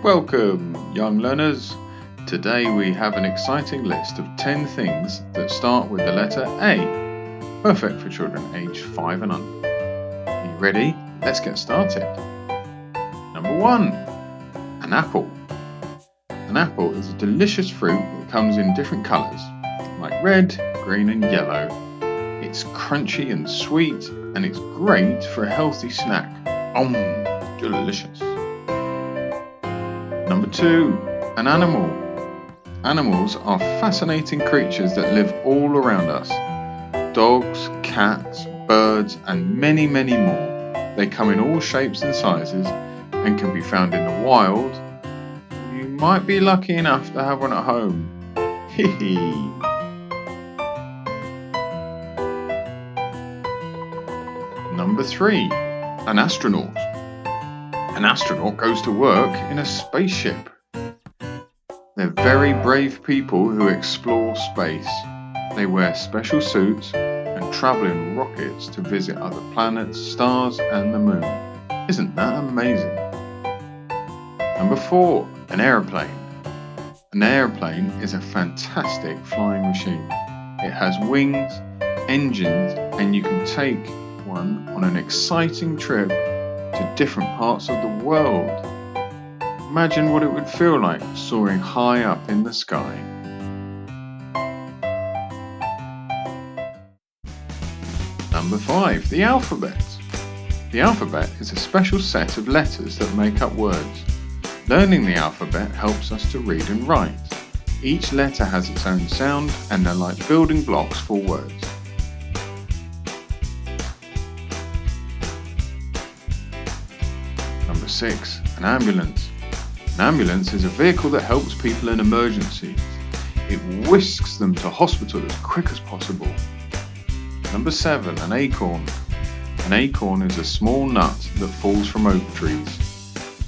Welcome, young learners. Today we have an exciting list of 10 things that start with the letter A, perfect for children aged 5 and under. Are you ready? Let's get started. Number 1, an apple. An apple is a delicious fruit that comes in different colours, like red, green and yellow. It's crunchy and sweet, and it's great for a healthy snack. Delicious. Number 2, an animal. Animals are fascinating creatures that live all around us. Dogs, cats, birds, and many, many more. They come in all shapes and sizes and can be found in the wild. You might be lucky enough to have one at home. Number 3, an astronaut. An astronaut goes to work in a spaceship. They're very brave people who explore space. They wear special suits and travel in rockets to visit other planets, stars and the moon. Isn't that amazing? Number 4, an aeroplane. An aeroplane is a fantastic flying machine. It has wings, engines, and you can take one on an exciting trip to different parts of the world. Imagine what it would feel like soaring high up in the sky. Number 5, the alphabet. The alphabet is a special set of letters that make up words. Learning the alphabet helps us to read and write. Each letter has its own sound and they're like building blocks for words. Number 6, an ambulance. An ambulance is a vehicle that helps people in emergencies. It whisks them to hospital as quick as possible. Number 7, an acorn. An acorn is a small nut that falls from oak trees.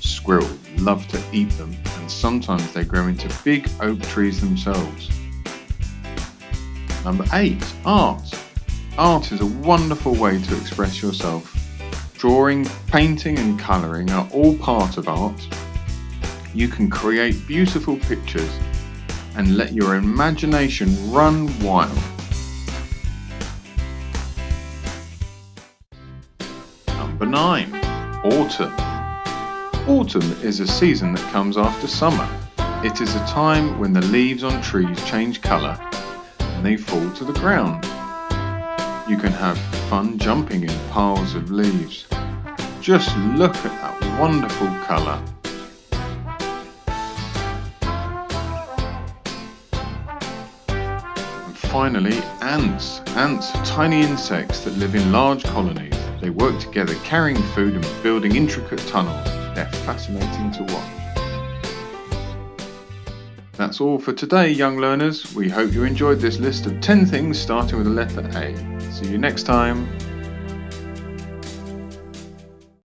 Squirrels love to eat them, and sometimes they grow into big oak trees themselves. Number 8, art. Art is a wonderful way to express yourself. Drawing, painting and colouring are all part of art. You can create beautiful pictures and let your imagination run wild. Number 9, autumn. Autumn is a season that comes after summer. It is a time when the leaves on trees change colour and they fall to the ground. You can have fun jumping in piles of leaves. Just look at that wonderful colour. And finally, ants. Ants are tiny insects that live in large colonies. They work together carrying food and building intricate tunnels. They're fascinating to watch. That's all for today, young learners. We hope you enjoyed this list of 10 things starting with the letter A. See you next time.